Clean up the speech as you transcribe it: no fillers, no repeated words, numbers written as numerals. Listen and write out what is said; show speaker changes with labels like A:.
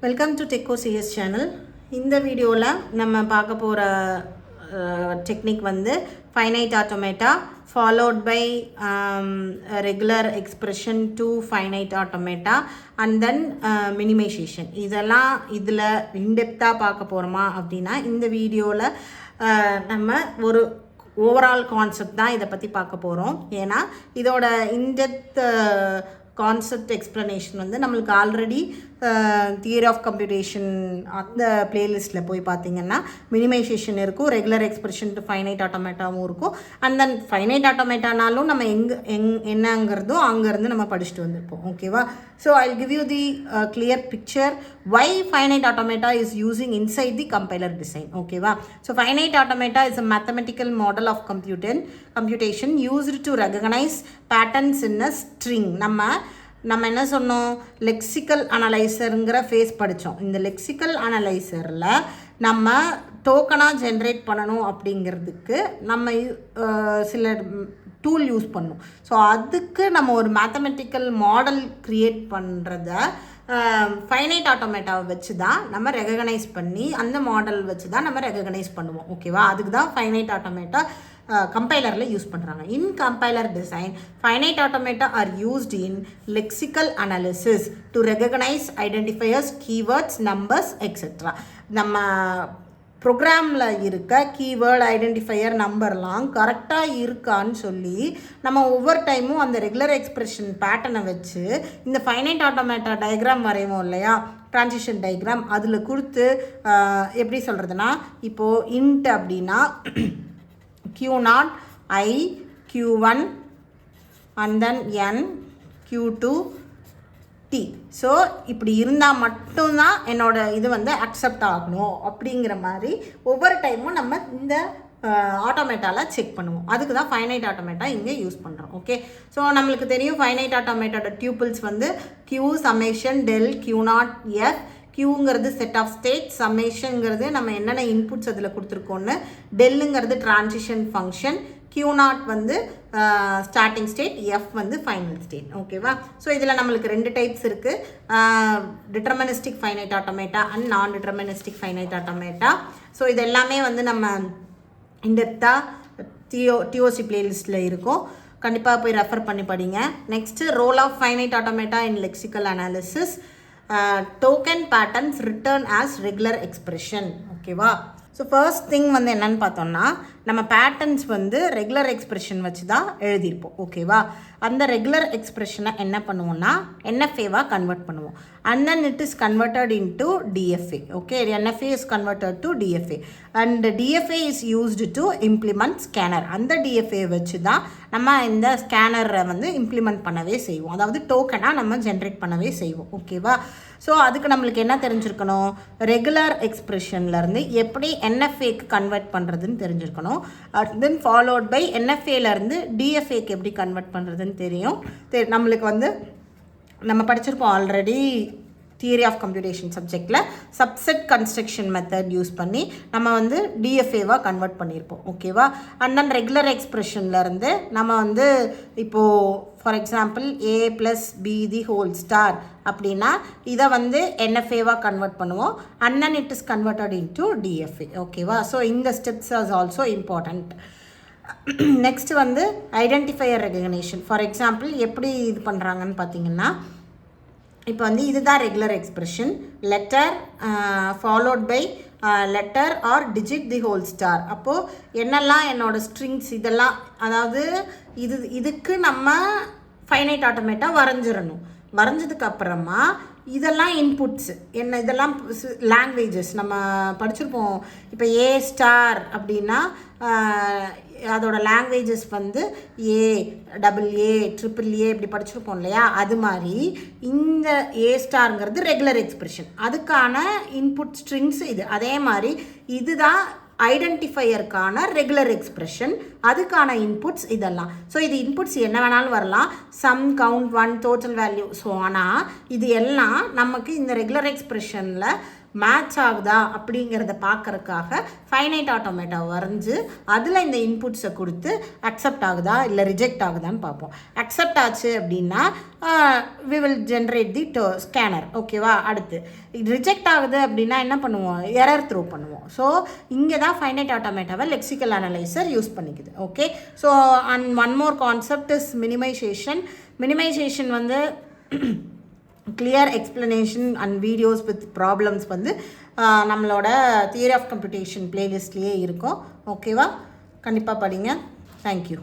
A: Welcome to Techo CS சேனல். இந்த வீடியோவில் நம்ம பார்க்க போகிற டெக்னிக் வந்து finite automata followed by regular expression to finite automata and then minimisation. இதெல்லாம் இதில் இன்டெப்த்தாக பார்க்க போகிறோமா அப்படின்னா இந்த வீடியோவில் நம்ம ஒரு ஓவரால் கான்செப்ட் தான் இதை பற்றி பார்க்க போகிறோம். ஏன்னா இதோட இன்டெப்த் கான்செப்ட் எக்ஸ்ப்ளனேஷன் வந்து நம்மளுக்கு ஆல்ரெடி தியரி ஆஃப் கம்ப்யூட்டேஷன் அந்த பிளேலிஸ்ட்டில் போய் பார்த்தீங்கன்னா மினிமைசேஷன் இருக்கும், ரெகுலர் எக்ஸ்பிரஷன் டு ஃபைனைட் ஆட்டோமேட்டாவும் இருக்கும். அண்ட் தென் ஃபைனைட் ஆட்டோமேட்டானாலும் நம்ம என்னங்கிறதோ அங்கேருந்து நம்ம படிச்சுட்டு வந்திருப்போம். ஓகேவா? So I give you the clear picture why finite automata is using inside the compiler design. ஓகேவா? So finite automata is a mathematical model of computation used to recognize patterns in a string. நம்ம என்ன சொன்னோம், lexical அனலைசருங்கிற face படித்தோம். இந்த lexical அனலைசரில் நம்ம டோக்கனாக generate பண்ணணும் அப்படிங்கிறதுக்கு நம்ம சில டூல் யூஸ் பண்ணோம். ஸோ அதுக்கு நம்ம ஒரு மேத்தமெட்டிக்கல் மாடல் க்ரியேட் பண்ணுறத ஃபைனைட் ஆட்டோமேட்டாவை வச்சு தான் நம்ம ரெகக்னைஸ் பண்ணி அந்த மாடல் வச்சு தான் நம்ம ரெகக்னைஸ் பண்ணுவோம். ஓகேவா? அதுக்கு தான் ஃபைனைட் ஆட்டோமேட்டா கம்பைலரில் யூஸ் பண்ணுறாங்க. In compiler design finite automata are used in lexical analysis to recognise identifiers, keywords, numbers et cetera. நம்ம ப்ரோக்ராமில் இருக்க கீவேர்டு, ஐடென்டிஃபையர், நம்பர்லாம் கரெக்டாக இருக்கான்னு சொல்லி நம்ம ஒவ்வொரு டைமும் அந்த ரெகுலர் எக்ஸ்பிரஷன் பேட்டர்னை வச்சு இந்த ஃபைனைட் ஆட்டோமேட்டா டயக்ராம் வரைவோம் இல்லையா, ட்ரான்சிஷன் டயக்ராம், அதில் கொடுத்து எப்படி சொல்கிறதுனா, இப்போது இன்ட் அப்படின்னா Q0 I Q1 and then N Q2 T. So இப்படி இருந்தால் மட்டும்தான் என்னோட இது வந்து அக்செப்ட் ஆகணும் அப்படிங்கிற மாதிரி ஒவ்வொரு டைமும் நம்ம இந்த ஆட்டோமேட்டாவில் செக் பண்ணுவோம். அதுக்கு தான் ஃபைனைட் ஆட்டோமேட்டா இங்கே யூஸ் பண்ணுறோம். ஓகே, ஸோ நம்மளுக்கு தெரியும் ஃபைனைட் ஆட்டோமேட்டோட டியூபிள்ஸ் வந்து Q summation del Q0 F. கியூங்கிறது செட் ஆஃப் ஸ்டேட், சம்மேஷனுங்கிறது நம்ம என்னென்ன இன்புட்ஸ் அதில் கொடுத்துருக்கோன்னு, டெல்லுங்கிறது ட்ரான்சிஷன் ஃபங்க்ஷன், Q0 வந்து ஸ்டார்டிங் ஸ்டேட், எஃப் வந்து ஃபைனல் ஸ்டேட். ஓகேவா? ஸோ இதில் நம்மளுக்கு ரெண்டு டைப்ஸ் இருக்குது, டிட்டர்மினிஸ்டிக் ஃபைனைட் ஆட்டோமேட்டா அண்ட் நான் டிட்டர்மினிஸ்டிக் ஃபைனைட் ஆட்டோமேட்டா. ஸோ இது எல்லாமே வந்து நம்ம இன்டெப்த்தாக டிஓசி பிளேலிஸ்ட்டில் இருக்கும், கண்டிப்பாக போய் ரெஃபர் பண்ணி படிங்க. Next role of finite automata in lexical analysis, token patterns return as regular expression. ஓகேவா? ஸோ ஃபர்ஸ்ட் திங் வந்து என்னென்னு பார்த்தோம்னா, நம்ம பேட்டர்ன்ஸ் வந்து ரெகுலர் எக்ஸ்பிரஷன் வச்சு தான் எழுதியிருப்போம். ஓகேவா? அந்த ரெகுலர் எக்ஸ்பிரஷனை என்ன பண்ணுவோம்னா என்எஃப்ஏவாக கன்வெர்ட் பண்ணுவோம். And then it is converted into TFA. Okay, NFA is converted to TFA and TFA is used to implement scanner. அந்த டிஎஃப்ஏ வச்சு தான் நம்ம இந்த ஸ்கேனரை வந்து இம்ப்ளிமெண்ட் பண்ணவே செய்வோம், அதாவது டோக்கனாக நம்ம ஜென்ரேட் பண்ணவே செய்வோம். ஓகேவா? ஸோ அதுக்கு நம்மளுக்கு என்ன தெரிஞ்சிருக்கணும், ரெகுலர் எக்ஸ்பிரஷன்லேருந்து எப்படி என்எஃப்ஏக்கு கன்வெர்ட் பண்ணுறதுன்னு தெரிஞ்சிருக்கணும். தென் ஃபாலோட் பை என்எஃப்ஏலேருந்து டிஎஃப்ஏக்கு எப்படி கன்வெர்ட் பண்ணுறதுன்னு தெரியும். நம்மளுக்கு வந்து நம்ம படிச்சிருப்போம் ஆல்ரெடி தியரி ஆஃப் கம்ப்யூட்டேஷன் சப்ஜெக்டில் சப்செட் கன்ஸ்ட்ரக்ஷன் மெத்தட் யூஸ் பண்ணி நம்ம வந்து டிஎஃப்ஏவாக கன்வெர்ட் பண்ணியிருப்போம். ஓகேவா? அண்ட் தென் ரெகுலர் எக்ஸ்பிரஷன்லேருந்து நம்ம வந்து இப்போது for example A + B the whole star அப்படின்னா இதை வந்து என்எஃப்ஏவாக கன்வெர்ட் பண்ணுவோம். And then it is converted into DFA. ஓகேவா? ஸோ இந்த steps as also important. Next வந்து ஐடென்டிஃபையர் ரெகக்னிஷன். ஃபார் எக்ஸாம்பிள் எப்படி இது பண்ணுறாங்கன்னு பார்த்தீங்கன்னா, இப்போ வந்து இதுதான் regular expression, letter followed by letter or digit the whole star. அப்போது என்னெல்லாம் என்னோடய ஸ்ட்ரிங்ஸ் இதெல்லாம், அதாவது இதுக்கு நம்ம ஃபைனைட் ஆட்டோமேட்டா வரைஞ்சிடணும். வரைஞ்சதுக்கப்புறமா இதெல்லாம் இன்புட்ஸு என்ன, இதெல்லாம் லாங்குவேஜஸ் நம்ம படிச்சிருப்போம். இப்போ A ஸ்டார் அப்படின்னா அதோட லாங்குவேஜஸ் வந்து AA, AAA இப்படி படிச்சிருப்போம் இல்லையா, அது மாதிரி இந்த A ஸ்டாருங்கிறது ரெகுலர் எக்ஸ்பிரஷன், அதுக்கான இன்புட் ஸ்ட்ரிங்ஸ் இது. அதே மாதிரி இதுதான் ஐடென்டிஃபையருக்கான ரெகுலர் எக்ஸ்பிரஷன், அதுக்கான இன்புட்ஸ் இதெல்லாம். ஸோ இது இன்புட்ஸ் என்ன வேணாலும் வரலாம், sum, count, one, total value. So ஆனால் இது எல்லாம் நமக்கு இந்த ரெகுலர் எக்ஸ்பிரஷனில் மேட்ச் ஆகுதா அப்படிங்கிறத பார்க்கறதுக்காக ஃபைனைட் ஆட்டோமேட்டா வரைஞ்சி அதில் இந்த இன்புட்ஸை கொடுத்து அக்செப்ட் ஆகுதா இல்லை ரிஜெக்ட் ஆகுதான்னு பார்ப்போம். அக்செப்ட் ஆச்சு அப்படின்னா we will generate the scanner. ஓகேவா? அடுத்து ரிஜெக்ட் ஆகுது அப்படின்னா என்ன பண்ணுவோம்? எரர் த்ரோ பண்ணுவோம். ஸோ இங்கே தான் ஃபைனைட் ஆட்டோமேட்டாவை லெக்சிக்கல் அனலைசர் யூஸ் பண்ணிக்குது. Okay, so and one more concept is minimisation. Minimisation வந்து clear explanation and videos with problems வந்து நம்மளோட தியரி ஆஃப் கம்ப்யூட்டேஷன் பிளேலிஸ்ட்லேயே இருக்கும். ஓகேவா? கண்டிப்பாக படிங்க. தேங்க்யூ.